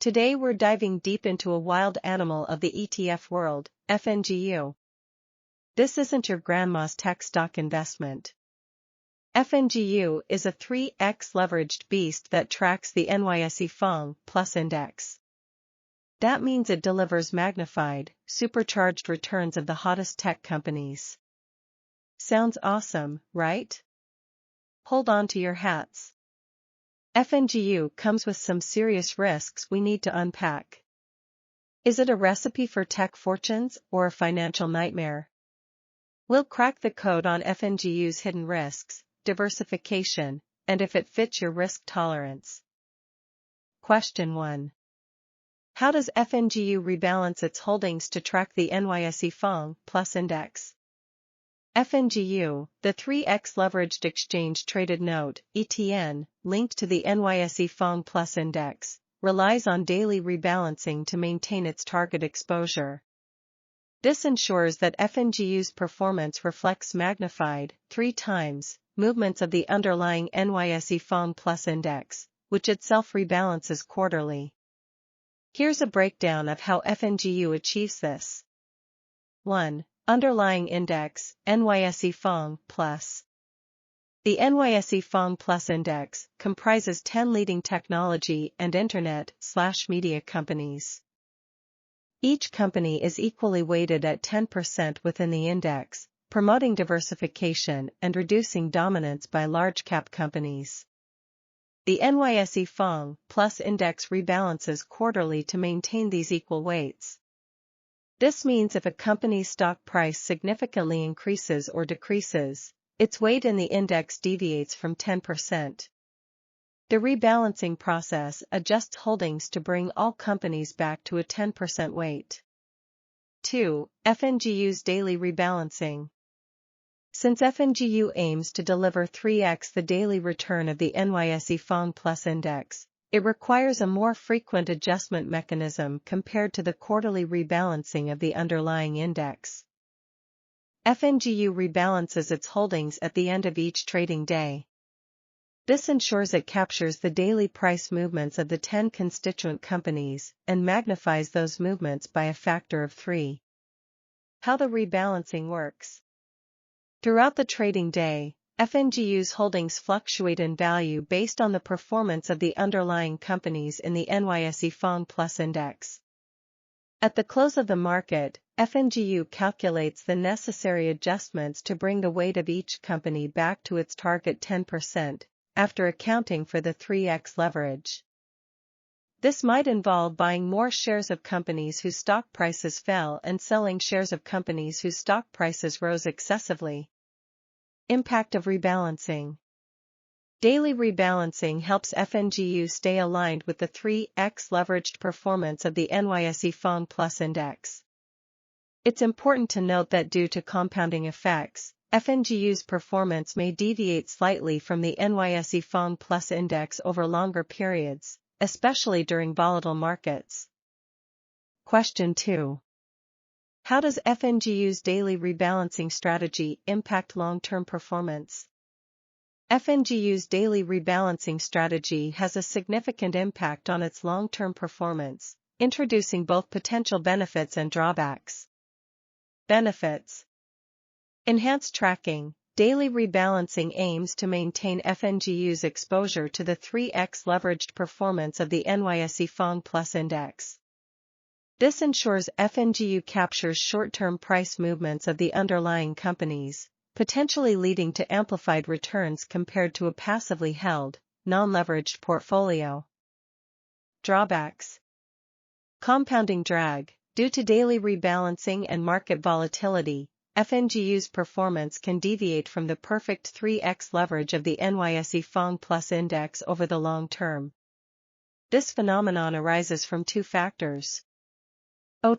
Today we're diving deep into a wild animal of the ETF world, FNGU. This isn't your grandma's tech stock investment. FNGU is a 3x leveraged beast that tracks the NYSE FANG Index. That means it delivers magnified, supercharged returns of the hottest tech companies. Sounds awesome, right? Hold on to your hats. FNGU comes with some serious risks we need to unpack. Is it a recipe for tech fortunes or a financial nightmare? We'll crack the code on FNGU's hidden risks, diversification, and if it fits your risk tolerance. Question 1. How does FNGU rebalance its holdings to track the NYSE FANG Index? FNGU, the 3x leveraged exchange-traded note, ETN, linked to the NYSE FANG Index, relies on daily rebalancing to maintain its target exposure. This ensures that FNGU's performance reflects magnified, 3 times, movements of the underlying NYSE FANG Index, which itself rebalances quarterly. Here's a breakdown of how FNGU achieves this. 1. Underlying Index, NYSE FANG Plus. The NYSE FANG Index comprises 10 leading technology and internet/media companies. Each company is equally weighted at 10% within the index, promoting diversification and reducing dominance by large-cap companies. The NYSE FANG Index rebalances quarterly to maintain these equal weights. This means if a company's stock price significantly increases or decreases, its weight in the index deviates from 10%. The rebalancing process adjusts holdings to bring all companies back to a 10% weight. 2. FNGU's daily rebalancing. Since FNGU aims to deliver 3x the daily return of the NYSE FANG Index, it requires a more frequent adjustment mechanism compared to the quarterly rebalancing of the underlying index. FNGU rebalances its holdings at the end of each trading day. This ensures it captures the daily price movements of the 10 constituent companies and magnifies those movements by a factor of 3. How the rebalancing works. Throughout the trading day, FNGU's holdings fluctuate in value based on the performance of the underlying companies in the NYSE FANG Index. At the close of the market, FNGU calculates the necessary adjustments to bring the weight of each company back to its target 10%, after accounting for the 3x leverage. This might involve buying more shares of companies whose stock prices fell and selling shares of companies whose stock prices rose excessively. Impact of rebalancing. Daily rebalancing helps FNGU stay aligned with the 3x leveraged performance of the NYSE FANG Index. It's important to note that due to compounding effects, FNGU's performance may deviate slightly from the NYSE FANG Index over longer periods, especially during volatile markets. Question 2. How does FNGU's daily rebalancing strategy impact long-term performance? FNGU's daily rebalancing strategy has a significant impact on its long-term performance, introducing both potential benefits and drawbacks. Benefits. Enhanced tracking. Daily rebalancing aims to maintain FNGU's exposure to the 3x leveraged performance of the NYSE FANG Index. This ensures FNGU captures short-term price movements of the underlying companies, potentially leading to amplified returns compared to a passively held, non-leveraged portfolio. Drawbacks. Compounding drag. Due to daily rebalancing and market volatility, FNGU's performance can deviate from the perfect 3x leverage of the NYSE FANG Index over the long term. This phenomenon arises from 2 factors.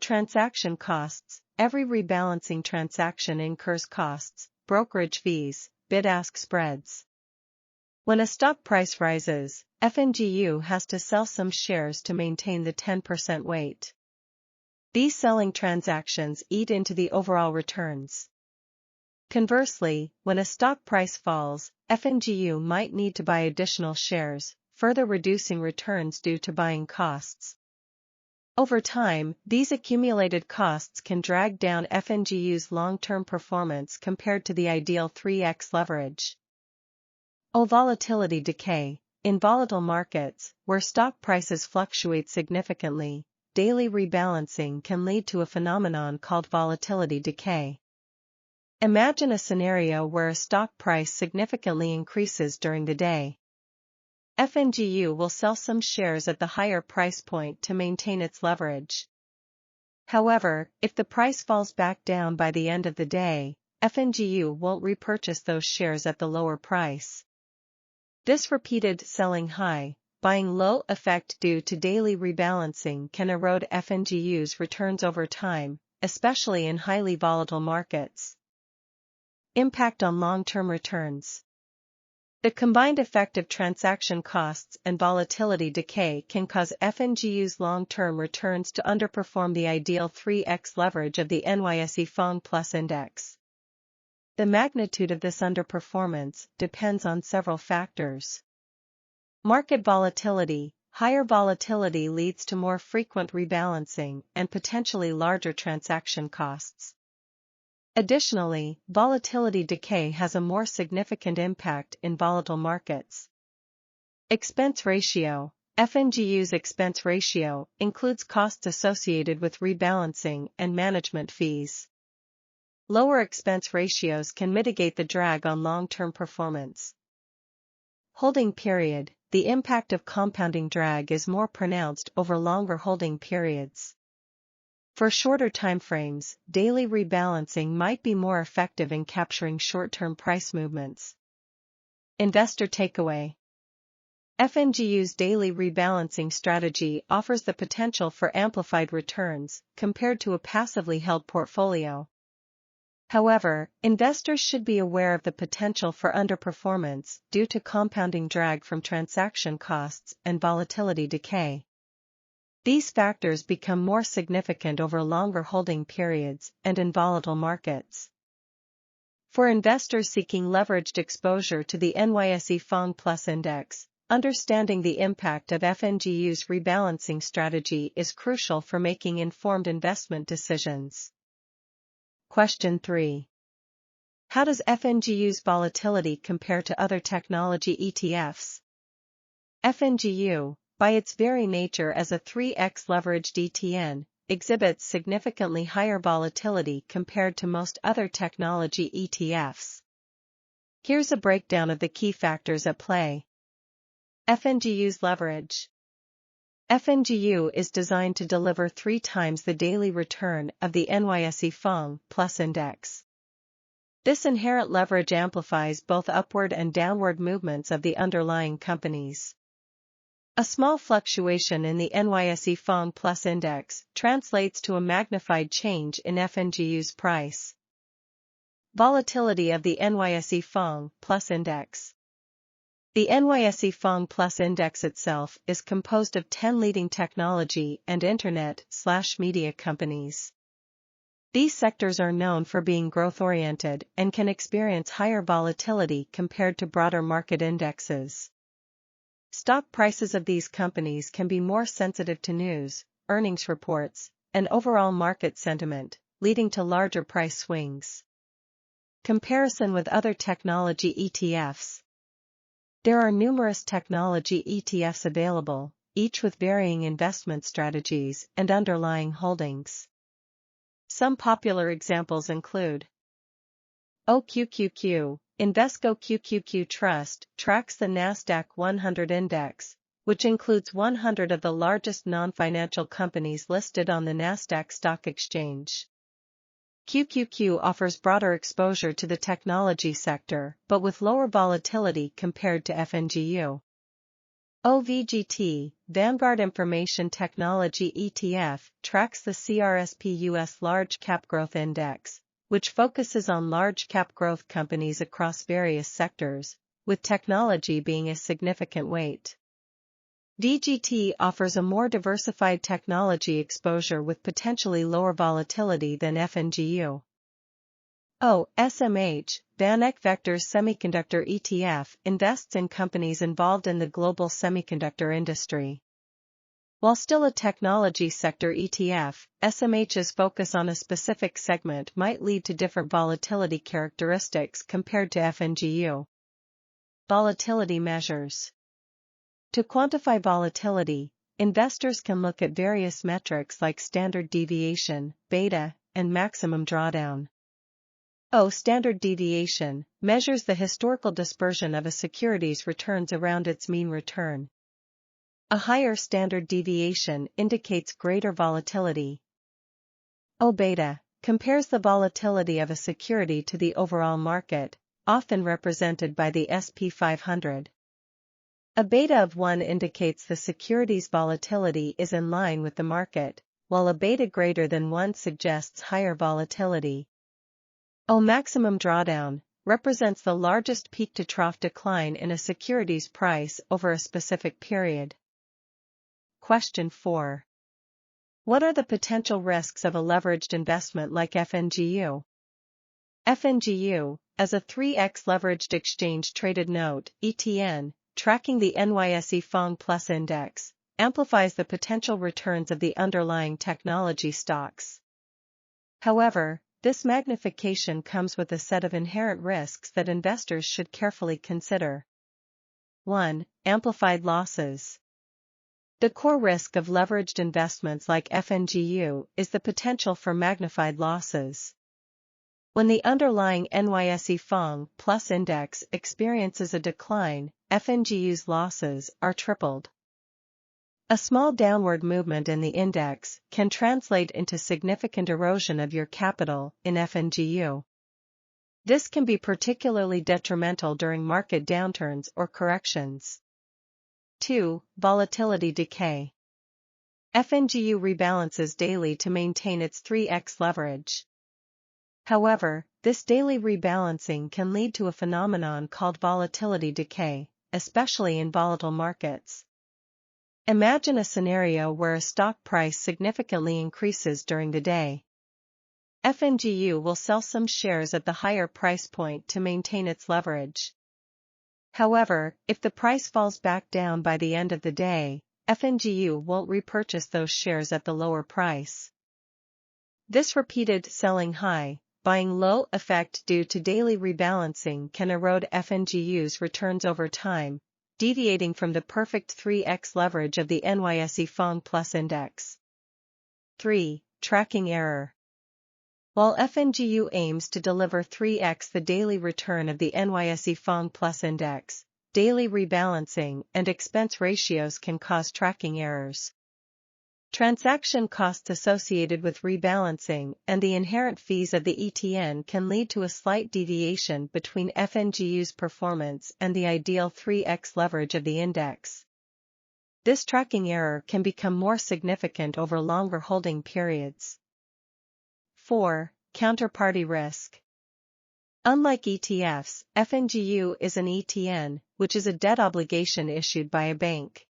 Transaction costs. Every rebalancing transaction incurs costs, brokerage fees, bid-ask spreads. When a stock price rises, FNGU has to sell some shares to maintain the 10% weight. These selling transactions eat into the overall returns. Conversely, when a stock price falls, FNGU might need to buy additional shares, further reducing returns due to buying costs. Over time, these accumulated costs can drag down FNGU's long-term performance compared to the ideal 3x leverage. Volatility decay. In volatile markets, where stock prices fluctuate significantly, daily rebalancing can lead to a phenomenon called volatility decay. Imagine a scenario where a stock price significantly increases during the day. FNGU will sell some shares at the higher price point to maintain its leverage. However, if the price falls back down by the end of the day, FNGU won't repurchase those shares at the lower price. This repeated selling high, buying low effect due to daily rebalancing can erode FNGU's returns over time, especially in highly volatile markets. Impact on long-term returns. The combined effect of transaction costs and volatility decay can cause FNGU's long-term returns to underperform the ideal 3x leverage of the NYSE FANG Index. The magnitude of this underperformance depends on several factors. Market volatility. Higher volatility leads to more frequent rebalancing and potentially larger transaction costs. Additionally, volatility decay has a more significant impact in volatile markets. Expense ratio. FNGU's expense ratio includes costs associated with rebalancing and management fees. Lower expense ratios can mitigate the drag on long-term performance. Holding period. The impact of compounding drag is more pronounced over longer holding periods. For shorter timeframes, daily rebalancing might be more effective in capturing short-term price movements. Investor takeaway. FNGU's daily rebalancing strategy offers the potential for amplified returns compared to a passively held portfolio. However, investors should be aware of the potential for underperformance due to compounding drag from transaction costs and volatility decay. These factors become more significant over longer holding periods and in volatile markets. For investors seeking leveraged exposure to the NYSE FANG Index, understanding the impact of FNGU's rebalancing strategy is crucial for making informed investment decisions. Question 3. How does FNGU's volatility compare to other technology ETFs? FNGU, by its very nature as a 3x leveraged ETN, exhibits significantly higher volatility compared to most other technology ETFs. Here's a breakdown of the key factors at play. FNGU's leverage. FNGU is designed to deliver 3 times the daily return of the NYSE FANG Index. This inherent leverage amplifies both upward and downward movements of the underlying companies. A small fluctuation in the NYSE FANG Index translates to a magnified change in FNGU's price. Volatility of the NYSE FANG Index. The NYSE FANG Index itself is composed of 10 leading technology and internet/media companies. These sectors are known for being growth-oriented and can experience higher volatility compared to broader market indexes. Stock prices of these companies can be more sensitive to news, earnings reports, and overall market sentiment, leading to larger price swings. Comparison with other technology ETFs. There are numerous technology ETFs available, each with varying investment strategies and underlying holdings. Some popular examples include OQQQ. Invesco QQQ Trust tracks the NASDAQ 100 index, which includes 100 of the largest non-financial companies listed on the NASDAQ stock exchange. QQQ offers broader exposure to the technology sector but with lower volatility compared to FNGU. OVGT, Vanguard Information Technology ETF, tracks the CRSP US Large Cap Growth Index, which focuses on large-cap growth companies across various sectors, with technology being a significant weight. DGT offers a more diversified technology exposure with potentially lower volatility than FNGU. SMH, VanEck Vector's Semiconductor ETF, invests in companies involved in the global semiconductor industry. While still a technology sector ETF, SMH's focus on a specific segment might lead to different volatility characteristics compared to FNGU. Volatility measures. To quantify volatility, investors can look at various metrics like standard deviation, beta, and maximum drawdown. Standard deviation measures the historical dispersion of a security's returns around its mean return. A higher standard deviation indicates greater volatility. Beta compares the volatility of a security to the overall market, often represented by the SP 500. A beta of 1 indicates the security's volatility is in line with the market, while a beta greater than 1 suggests higher volatility. Maximum drawdown represents the largest peak-to-trough decline in a security's price over a specific period. Question 4. What are the potential risks of a leveraged investment like FNGU? FNGU, as a 3x leveraged exchange-traded note, ETN, tracking the NYSE FANG Index, amplifies the potential returns of the underlying technology stocks. However, this magnification comes with a set of inherent risks that investors should carefully consider. 1. Amplified losses. The core risk of leveraged investments like FNGU is the potential for magnified losses. When the underlying NYSE FANG Index experiences a decline, FNGU's losses are tripled. A small downward movement in the index can translate into significant erosion of your capital in FNGU. This can be particularly detrimental during market downturns or corrections. 2. Volatility decay. FNGU rebalances daily to maintain its 3x leverage. However, this daily rebalancing can lead to a phenomenon called volatility decay, especially in volatile markets. Imagine a scenario where a stock price significantly increases during the day. FNGU will sell some shares at the higher price point to maintain its leverage. However, if the price falls back down by the end of the day, FNGU won't repurchase those shares at the lower price. This repeated selling high, buying low effect due to daily rebalancing can erode FNGU's returns over time, deviating from the perfect 3x leverage of the NYSE FANG Index. 3. Tracking error. While FNGU aims to deliver 3x the daily return of the NYSE FANG Index, daily rebalancing and expense ratios can cause tracking errors. Transaction costs associated with rebalancing and the inherent fees of the ETN can lead to a slight deviation between FNGU's performance and the ideal 3x leverage of the index. This tracking error can become more significant over longer holding periods. 4. Counterparty risk. Unlike ETFs, FNGU is an ETN, which is a debt obligation issued by a bank.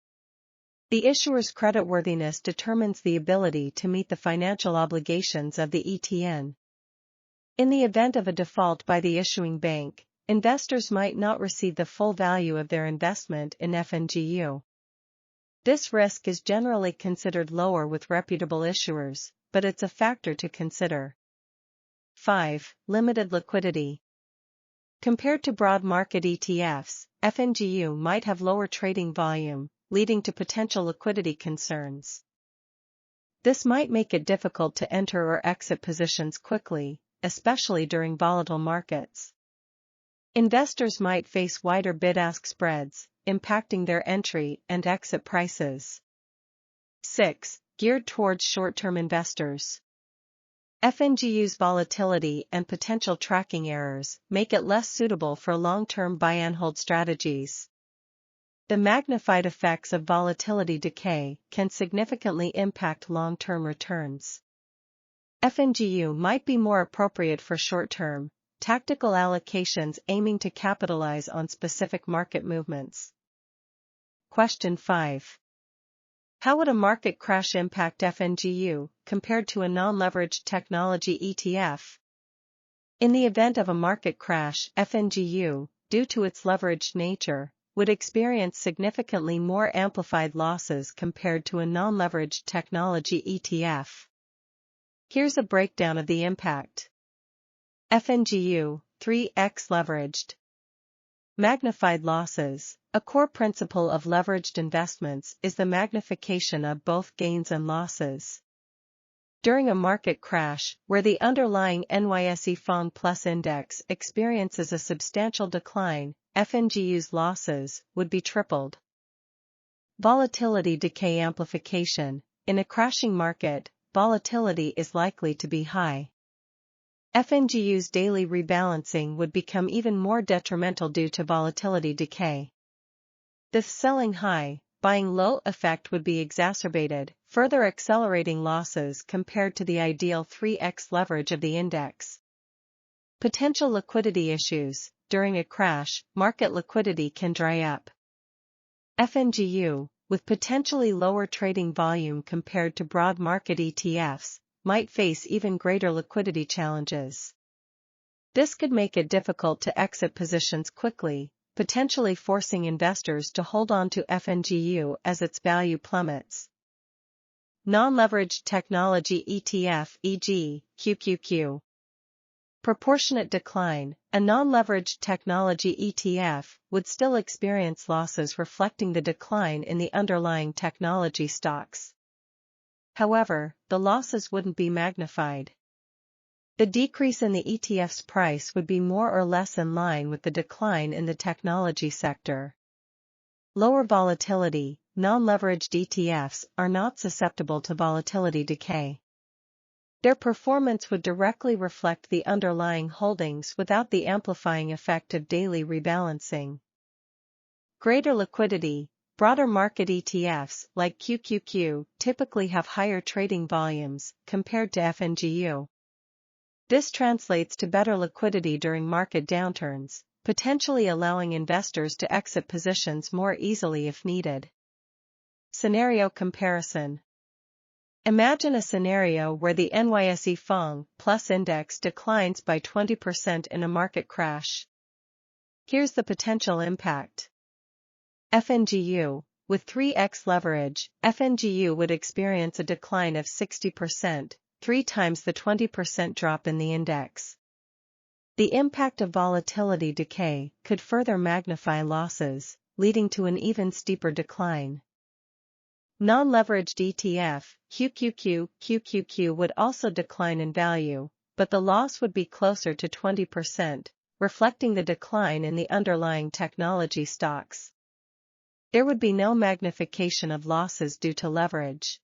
The issuer's creditworthiness determines the ability to meet the financial obligations of the ETN. In the event of a default by the issuing bank, investors might not receive the full value of their investment in FNGU. This risk is generally considered lower with reputable issuers, but it's a factor to consider. 5. Limited liquidity. Compared to broad market ETFs, FNGU might have lower trading volume, leading to potential liquidity concerns. This might make it difficult to enter or exit positions quickly, especially during volatile markets. Investors might face wider bid-ask spreads, impacting their entry and exit prices. 6. Geared towards short-term investors. FNGU's volatility and potential tracking errors make it less suitable for long-term buy-and-hold strategies. The magnified effects of volatility decay can significantly impact long-term returns. FNGU might be more appropriate for short-term, tactical allocations aiming to capitalize on specific market movements. Question 5. How would a market crash impact FNGU compared to a non-leveraged technology ETF? In the event of a market crash, FNGU, due to its leveraged nature, would experience significantly more amplified losses compared to a non-leveraged technology ETF. Here's a breakdown of the impact. FNGU, 3x leveraged. Magnified losses. A core principle of leveraged investments is the magnification of both gains and losses. During a market crash, where the underlying NYSE FANG Index experiences a substantial decline, FNGU's losses would be tripled. Volatility decay amplification. In a crashing market, volatility is likely to be high. FNGU's daily rebalancing would become even more detrimental due to volatility decay. This selling high, buying low effect would be exacerbated, further accelerating losses compared to the ideal 3x leverage of the index. Potential liquidity issues. During a crash, market liquidity can dry up. FNGU, with potentially lower trading volume compared to broad market ETFs, might face even greater liquidity challenges. This could make it difficult to exit positions quickly, potentially forcing investors to hold on to FNGU as its value plummets. Non-leveraged technology ETF, e.g., QQQ. Proportionate decline. A non-leveraged technology ETF would still experience losses reflecting the decline in the underlying technology stocks. However, the losses wouldn't be magnified. The decrease in the ETF's price would be more or less in line with the decline in the technology sector. Lower volatility. Non-leveraged ETFs are not susceptible to volatility decay. Their performance would directly reflect the underlying holdings without the amplifying effect of daily rebalancing. Greater liquidity. Broader market ETFs, like QQQ, typically have higher trading volumes compared to FNGU. This translates to better liquidity during market downturns, potentially allowing investors to exit positions more easily if needed. Scenario comparison. Imagine a scenario where the NYSE FANG Index declines by 20% in a market crash. Here's the potential impact. FNGU. With 3x leverage, FNGU would experience a decline of 60%, 3 times the 20% drop in the index. The impact of volatility decay could further magnify losses, leading to an even steeper decline. Non-leveraged ETF, QQQ would also decline in value, but the loss would be closer to 20%, reflecting the decline in the underlying technology stocks. There would be no magnification of losses due to leverage.